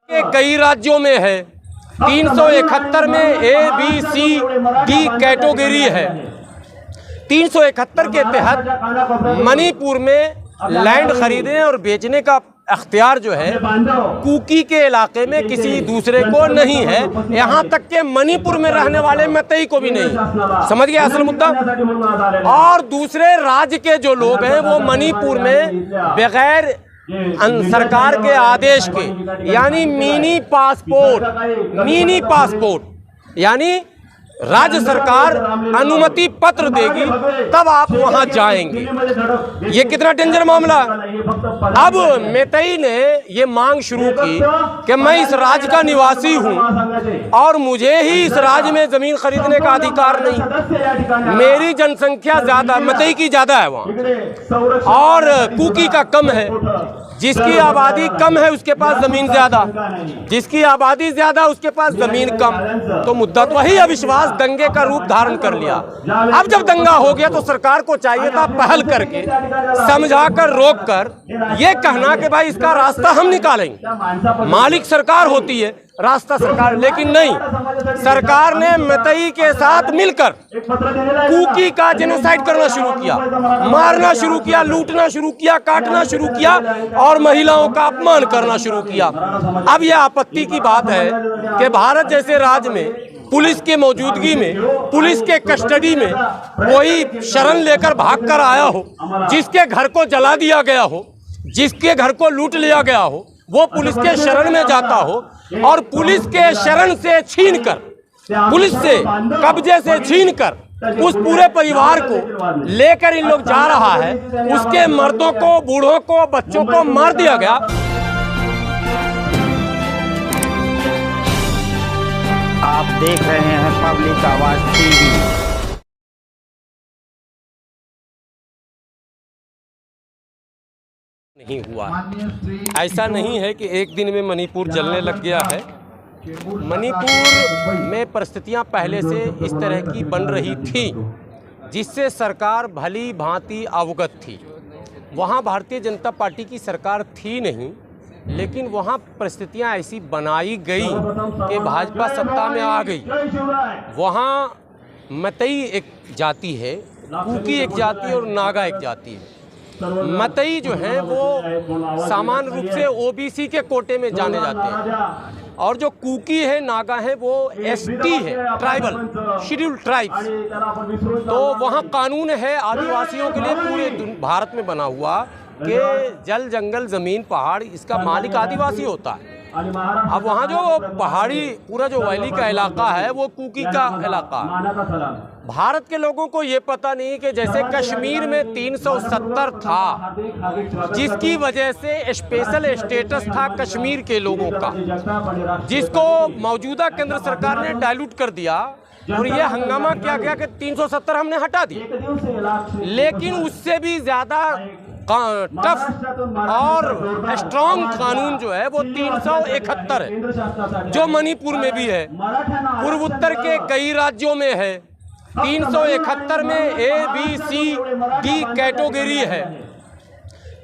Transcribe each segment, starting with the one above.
के कई राज्यों में है। 371 में A B C D category है। 371 के तहत मणिपुर में लैंड खरीदने और बेचने का अख्तियार जो है कुकी के इलाके में किसी दूसरे को नहीं है, यहाँ तक के मणिपुर में रहने वाले मतई को भी नहीं। समझ गए असल मुद्दा। और दूसरे राज्य के जो लोग हैं वो मणिपुर में बगैर सरकार के आदेश के यानी मिनी पासपोर्ट यानी राज्य सरकार अनुमति पत्र देगी तब आप वहां जाएंगे। ये कितना डेंजर मामला। अब मेतई ने ये मांग शुरू की कि मैं इस राज्य का निवासी हूं और मुझे ही इस राज्य में जमीन खरीदने का अधिकार नहीं। मेरी जनसंख्या ज्यादा, मेतई की ज्यादा है वहां और कुकी का कम है। जिसकी आबादी कम है उसके पास जमीन ज्यादा, जिसकी आबादी ज्यादा उसके पास जमीन कम। तो मुद्दा तो वही अविश्वास दंगे का रूप धारण कर लिया। अब जब दंगा हो गया तो सरकार को चाहिए था पहल करके समझाकर रोककर ये कहना कि भाई इसका रास्ता हम निकालेंगे। मालिक सरकार होती है, रास्ता सरकार, लेकिन नहीं, सरकार ने मतई के साथ मिलकर कुकी का जेनोसाइड करना शुरू किया, मारना शुरू किया, लूटना शुरू किया, काटना शुरू किया और महिलाओं का अपमान करना शुरू किया। अब यह आपत्ति की बात है कि भारत जैसे राज्य में पुलिस के मौजूदगी में, पुलिस के कस्टडी में कोई शरण लेकर भागकर आया हो, जिसके घर को जला दिया गया हो, जिसके घर को लूट लिया गया हो, वो पुलिस के शरण में जाता हो और पुलिस के शरण से छीनकर, पुलिस से कब्जे से छीनकर उस पूरे परिवार को लेकर इन लोग जा रहा है। उसके मर्दों को, बूढ़ों को, बच्चों को मार दिया गया। आप देख रहे हैं पब्लिक आवाज टीवी। नहीं हुआ, ऐसा नहीं है कि एक दिन में मणिपुर जलने लग गया है। मणिपुर में परिस्थितियां पहले से इस तरह की बन रही थी जिससे सरकार भली भांति अवगत थी। वहां भारतीय जनता पार्टी की सरकार थी नहीं, लेकिन वहां परिस्थितियां ऐसी बनाई गई कि भाजपा सत्ता में आ गई। वहां मतई एक जाति है, कुकी एक जाति और नागा एक जाति है। मतई जो है वो सामान्य रूप से ओबीसी के कोटे में जाने जाते हैं और जो कुकी है, नागा है, वो एसटी है, ट्राइबल, शेड्यूल्ड ट्राइब्स। तो वहाँ कानून है आदिवासियों के लिए पूरे भारत में बना हुआ कि जल, जंगल, जमीन, पहाड़, इसका मालिक आदिवासी होता है। अब वहाँ जो पहाड़ी पूरा जो वैली का इलाका है वो कुकी का इलाका है। भारत के लोगों को ये पता नहीं कि जैसे कश्मीर में 370 था, जिसकी वजह से स्पेशल स्टेटस था कश्मीर के लोगों का, जिसको मौजूदा केंद्र सरकार ने डाइल्यूट कर दिया और ये हंगामा किया गया कि 370 हमने हटा दिया। लेकिन उससे भी ज्यादा टफ और स्ट्रॉन्ग कानून जो है वो 371 है, जो मणिपुर में भी है, पूर्वोत्तर के कई राज्यों में है। 371 में A B C D category है।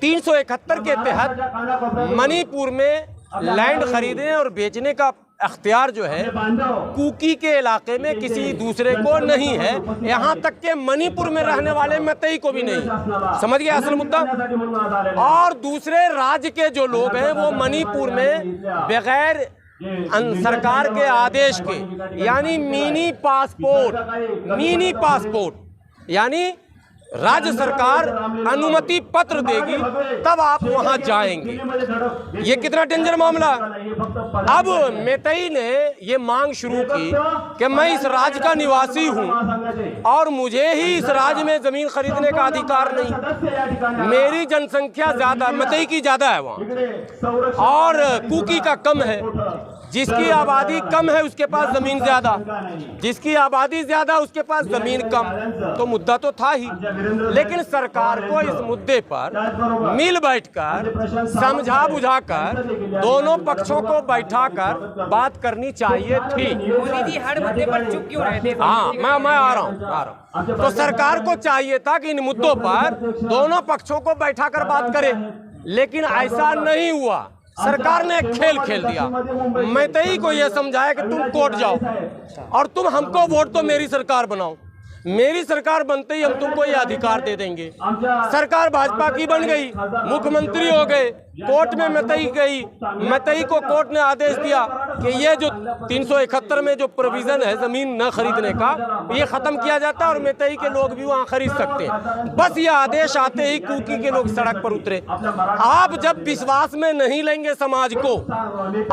371 के तहत मणिपुर में लैंड खरीदने और बेचने का अख्तियार जो है कुकी के इलाके में किसी दूसरे को नहीं है, यहाँ तक के मणिपुर में रहने वाले मतई को भी नहीं। समझ गए असल मुद्दा। और दूसरे राज्य के जो लोग हैं वो मणिपुर में बगैर सरकार के आदेश के यानी मिनी पासपोर्ट यानी राज्य सरकार अनुमति पत्र देगी तब आप वहां जाएंगे। ये कितना डेंजर मामला। अब मेतई ने ये मांग शुरू की कि मैं इस राज्य का निवासी हूं और मुझे ही इस राज्य में जमीन खरीदने का अधिकार नहीं। मेरी जनसंख्या ज्यादा, मेतई की ज्यादा है वहां और कुकी का कम है। जिसकी आबादी कम है उसके पास जमीन ज्यादा, जिसकी आबादी ज्यादा उसके पास जमीन कम। तो मुद्दा तो था ही, लेकिन सरकार को इस मुद्दे पर मिल बैठकर समझा बुझाकर दोनों पक्षों को बैठाकर बात करनी चाहिए थी। मोदी जी हर मुद्दे पर चुप क्यों रहे थे? हाँ, मैं आ रहा हूँ। तो सरकार को चाहिए था कि इन मुद्दों पर दोनों पक्षों को बैठाकर बात करे, लेकिन ऐसा नहीं हुआ। सरकार ने एक खेल खेल दिया। मैतेई को यह समझाया कि तुम कोर्ट जाओ और तुम हमको वोट तो मेरी सरकार बनाओ, मेरी सरकार बनते ही हम तुमको ये अधिकार दे देंगे। सरकार भाजपा की बन गई, मुख्यमंत्री हो गए, कोर्ट में मैतेई गई, मैतेई को कोर्ट ने आदेश दिया कि ये जो 371 में जो प्रोविजन है जमीन न खरीदने का, ये खत्म किया जाता है और मैतेई के लोग भी वहाँ खरीद सकते हैं। बस ये आदेश आते ही कुकी के लोग सड़क पर उतरे। आप जब विश्वास में नहीं लेंगे समाज को,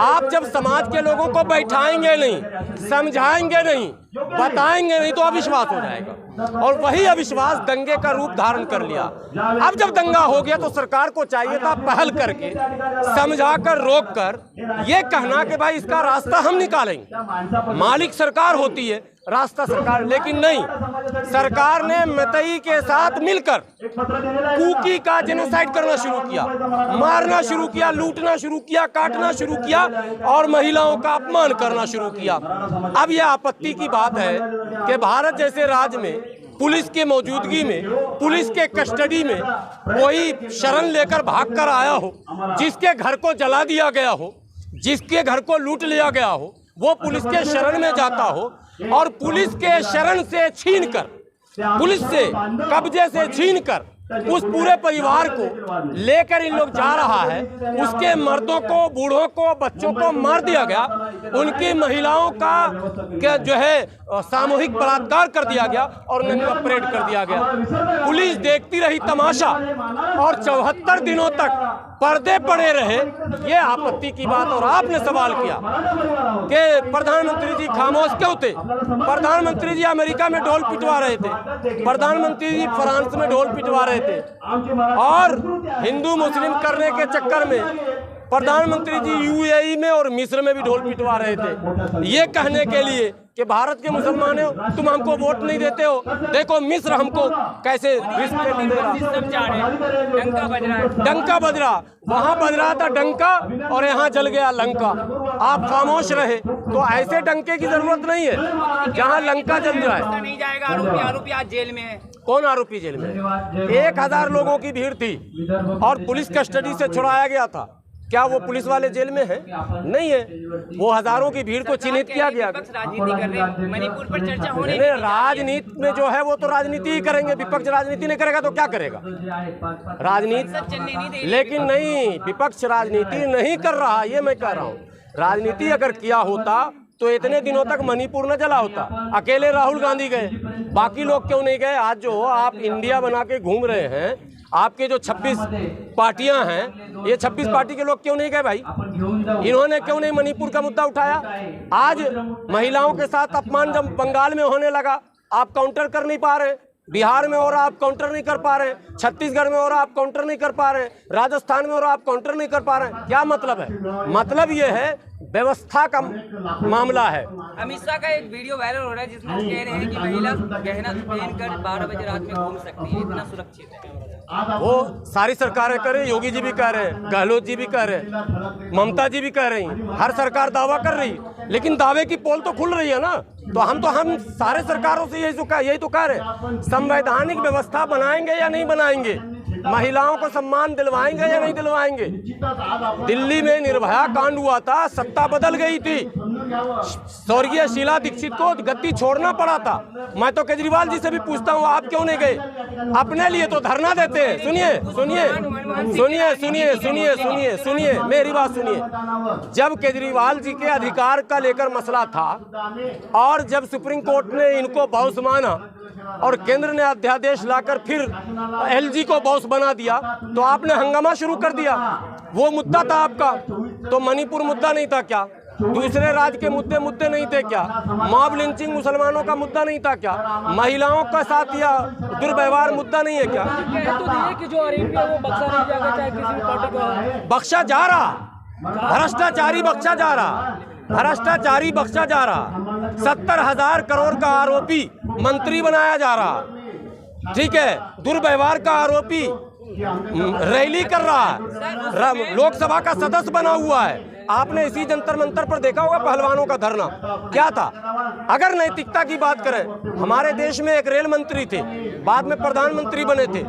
आप जब समाज के लोगों को बैठाएंगे नहीं, समझाएंगे नहीं, बताएंगे नहीं, तो अविश्वास हो जाएगा और वही अविश्वास दंगे का रूप धारण कर लिया। अब जब दंगा हो गया तो सरकार को चाहिए था पहल करके, समझाकर, रोककर ये कहना कि भाई इसका रास्ता हम निकालेंगे। मालिक सरकार होती है, रास्ता सरकार, लेकिन नहीं, सरकार ने मैतेई के साथ मिलकर कुकी का जेनोसाइड करना शुरू किया, मारना शुरू किया, लूटना शुरू किया, काटना शुरू किया और महिलाओं का अपमान करना शुरू किया। अब यह आपत्ति की बात है कि भारत जैसे राज्य में पुलिस के मौजूदगी में, पुलिस के कस्टडी में कोई शरण लेकर भाग कर आया हो, जिसके घर को जला दिया गया हो, जिसके घर को लूट लिया गया हो, वो पुलिस के शरण में जाता हो और पुलिस के शरण से छीनकर, पुलिस से कब्जे से छीनकर उस पूरे परिवार को लेकर इन लोग जा रहा है। उसके मर्दों को, बूढ़ों को, बच्चों को मार दिया गया, उनकी महिलाओं का जो है सामूहिक बलात्कार कर दिया गया और नंगा परेड कर दिया गया। पुलिस देखती रही तमाशा और 74 दिनों तक पर्दे पड़े रहे। ये आपत्ति की बात। और आपने सवाल किया कि प्रधानमंत्री जी खामोश क्यों थे? प्रधानमंत्री जी अमेरिका में ढोल पिटवा रहे थे, प्रधानमंत्री जी फ्रांस में ढोल पिटवा रहे थे और हिंदू मुस्लिम करने के चक्कर में प्रधानमंत्री जी यूएई में और मिस्र में भी ढोल पिटवा रहे थे, ये कहने के लिए कि भारत के मुसलमान हो, तुम हमको वोट नहीं देते हो। देखो मिस्र हमको कैसे डंका बज रहा, वहां बज रहा था डंका और यहाँ जल गया लंका। आप खामोश रहे, तो ऐसे डंके की जरूरत नहीं है जहाँ लंका जल जाए। नहीं जाएगा, आरोपी आज जेल में है। कौन आरोपी जेल में? 1000 लोगों की भीड़ थी और पुलिस कस्टडी से छुड़ाया गया था। क्या वो पुलिस वाले जेल में है? नहीं है। वो हजारों की भीड़ को चिन्हित किया गया। राजनीति कर रहे हैं, मणिपुर पर चर्चा होने राजनीति में जो है वो तो राजनीति ही करेंगे। विपक्ष राजनीति नहीं करेगा तो क्या करेगा? राजनीति, लेकिन नहीं, विपक्ष राजनीति नहीं कर रहा, ये मैं कह रहा हूँ। राजनीति अगर किया होता तो इतने दिनों तक मणिपुर न जला होता। अकेले राहुल गांधी गए, बाकी लोग क्यों नहीं गए? आज जो आप इंडिया बना के घूम रहे हैं, आपके जो 26 पार्टियां हैं, ये 26 पार्टी के लोग क्यों नहीं गए भाई? इन्होंने क्यों नहीं मणिपुर का मुद्दा उठाया? आज महिलाओं के साथ अपमान जब बंगाल में होने लगा, आप काउंटर कर नहीं पा रहे, बिहार में और आप काउंटर नहीं कर पा रहे, छत्तीसगढ़ में और आप काउंटर नहीं कर पा रहे, राजस्थान में और आप काउंटर नहीं कर पा रहे। क्या मतलब है? मतलब ये है व्यवस्था का मामला है। अमित शाह का एक वीडियो वायरल हो रहा है जिसमें वो कह रहे हैं कि महिला गहना पहनकर 12 बजे रात में घूम सकती है, इतना सुरक्षित है। वो सारी सरकारें करें, योगी जी भी कह रहे हैं, गहलोत जी भी कह रहे हैं, ममता जी भी कह रही हैं, हर सरकार दावा कर रही है, लेकिन दावे की पोल तो खुल रही है ना। तो हम सारे सरकारों से यही तो कह रहे हैं, संवैधानिक व्यवस्था बनाएंगे या नहीं बनाएंगे, महिलाओं को सम्मान दिलवाएंगे या नहीं दिलवाएंगे। दिल्ली में निर्भया कांड हुआ था, सत्ता बदल गई थी, स्वर्गीय शीला दीक्षित को गद्दी छोड़ना पड़ा था। मैं तो केजरीवाल जी से भी पूछता हूँ, आप क्यों नहीं गए? अपने लिए तो धरना देते हैं। सुनिए मेरी बात सुनिए। जब केजरीवाल जी के अधिकार का लेकर मसला था और जब सुप्रीम कोर्ट ने इनको बॉस माना और केंद्र ने अध्यादेश लाकर फिर एलजी को बॉस बना दिया, तो आपने हंगामा शुरू कर दिया। वो मुद्दा था आपका, तो मणिपुर मुद्दा नहीं था क्या? दूसरे राज्य के मुद्दे नहीं थे क्या? मॉब लिंचिंग मुसलमानों का मुद्दा नहीं था क्या? महिलाओं का साथ या दुर्व्यवहार मुद्दा नहीं है क्या? कि जो आरोपी है वो बख्शा नहीं जाएगा, चाहे किसी भी पार्टी को। बख्शा जा रहा, भ्रष्टाचारी बख्शा जा रहा, भ्रष्टाचारी बख्शा जा रहा। 70,000 करोड़ का आरोपी मंत्री बनाया जा रहा, ठीक है। दुर्व्यवहार का आरोपी रैली कर रहा है, लोकसभा का सदस्य बना हुआ है। आपने इसी जंतर मंतर पर देखा होगा पहलवानों का धरना क्या था। अगर नैतिकता की बात करें, हमारे देश में एक रेल मंत्री थे, बाद में प्रधानमंत्री बने थे,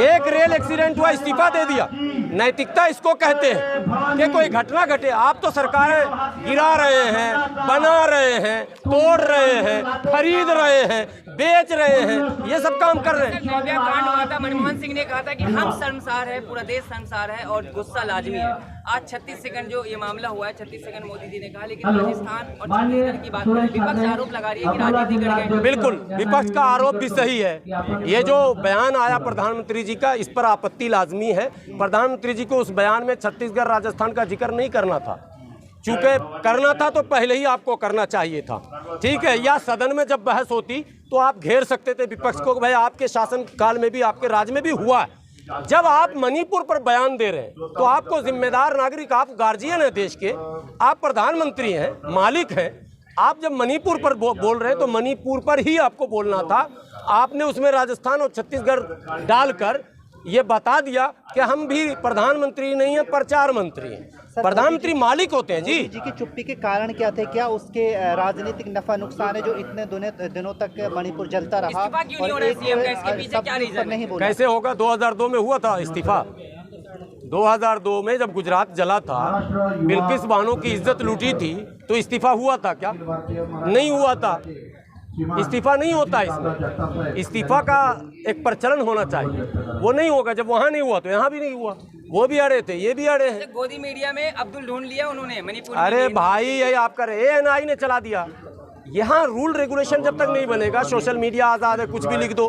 एक रेल एक्सीडेंट हुआ, इस्तीफा दे दिया। नैतिकता इसको कहते हैं कि कोई घटना घटे। आप तो सरकारें गिरा रहे हैं, बना रहे हैं, तोड़ रहे हैं, खरीद रहे हैं, बेच रहे हैं, ये सब काम कर रहे हैं। निर्भया कांड हुआ था, मनमोहन सिंह ने कहा था कि हम शर्मसार है, पूरा देश शर्मसार है और गुस्सा लाजमी है। आज 36 सेकंड जो ये मामला हुआ है, 36 सेकंड मोदी जी ने कहा, लेकिन राजस्थान और छत्तीसगढ़ की बात करें, विपक्ष आरोप लगा रही है कि राजनीति कर गए। बिल्कुल, विपक्ष का आरोप भी सही है। ये जो बयान आया प्रधानमंत्री जी का, इस पर आपत्ति लाजमी है। प्रधानमंत्री जी को उस बयान में छत्तीसगढ़ राजस्थान का जिक्र नहीं करना था, चूंकि करना था तो पहले ही आपको करना चाहिए था, ठीक है। या सदन में जब बहस होती तो आप घेर सकते थे विपक्ष को, भाई आपके शासन काल में भी, आपके राज में भी हुआ है। जब आप मणिपुर पर बयान दे रहे हैं तो आपको जिम्मेदार नागरिक, आप गार्जियन हैं देश के, आप प्रधानमंत्री हैं, मालिक हैं, आप जब मणिपुर पर बोल रहे हैं तो मणिपुर पर ही आपको बोलना था। आपने उसमें राजस्थान और छत्तीसगढ़ डालकर ये बता दिया कि हम भी प्रधानमंत्री नहीं हैं, प्रचार मंत्री हैं। प्रधानमंत्री मालिक होते हैं जी। मोदी जी की चुप्पी के कारण क्या थे? क्या उसके राजनीतिक नफा नुकसान है जो इतने दिनों तक मणिपुर जलता रहा? इस्तीफा क्यों नहीं हो रहा है सीएम का? इसके पीछे क्या रीजन नहीं बोला? कैसे होगा? 2002 में हुआ था इस्तीफा। 2002 में जब गुजरात जला था, बिल्किस बानो की इज्जत लूटी थी, तो इस्तीफा हुआ था क्या? नहीं हुआ था। इस्तीफा नहीं होता इसमें। इस्तीफा का एक प्रचलन होना चाहिए, वो नहीं होगा। जब वहाँ नहीं हुआ तो यहाँ भी नहीं हुआ। वो भी अड़े थे, ये भी अड़े हैं। गोदी मीडिया में अब्दुल ढूंढ लिया उन्होंने मणिपुर। अरे भाई, यही आप कर रहे, ANI ने चला दिया। यहाँ रूल रेगुलेशन जब तक नहीं बनेगा, सोशल मीडिया आज़ाद है, कुछ भी लिख दो,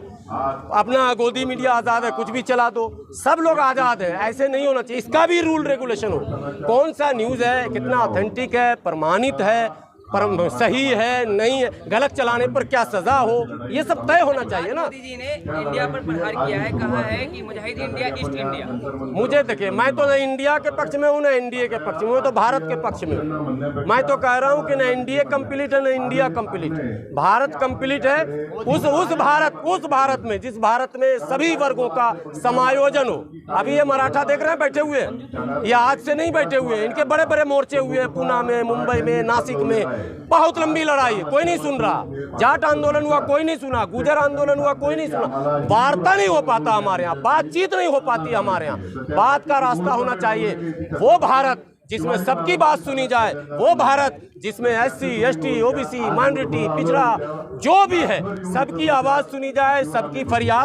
अपना गोदी मीडिया आज़ाद है, कुछ भी चला दो, सब लोग आज़ाद है। ऐसे नहीं होना चाहिए। इसका भी रूल रेगुलेशन हो, कौन सा न्यूज़ है, कितना ऑथेंटिक है, प्रमाणित है, सही है, नहीं है, गलत चलाने पर क्या सजा हो, ये सब तय होना चाहिए ना। मोदी जी ने इंडिया पर प्रहार किया है, कहा है कि मुजाहिद इंडिया, ईस्ट इंडिया। मुझे देखिए, मैं तो न इंडिया के पक्ष में हूँ न एनडीए के पक्ष में हूँ, तो भारत के पक्ष में हूँ। मैं तो कह रहा हूँ कि न एनडीए कंप्लीट है न इंडिया कंप्लीट है, भारत कंप्लीट है। उस भारत में, जिस भारत में सभी वर्गों का समायोजन हो। अभी ये मराठा देख रहे हैं बैठे हुए हैं, ये आज से नहीं बैठे हुए हैं, इनके बड़े बड़े मोर्चे हुए हैं, पूना में, मुंबई में, नासिक में, बहुत लंबी लड़ाई, कोई नहीं सुन रहा। जाट आंदोलन हुआ, कोई नहीं सुना। गुजर आंदोलन हुआ, कोई नहीं सुना। वार्ता नहीं हो पाता हमारे यहाँ, बातचीत नहीं हो पाती हमारे यहाँ। बात का रास्ता होना चाहिए। वो भारत जिसमें सबकी बात सुनी जाए, वो भारत जिसमें SC, ST, OBC, माइनॉरिटी, पिछड़ा जो भी है, सबकी आवाज सुनी जाए, सबकी फरियाद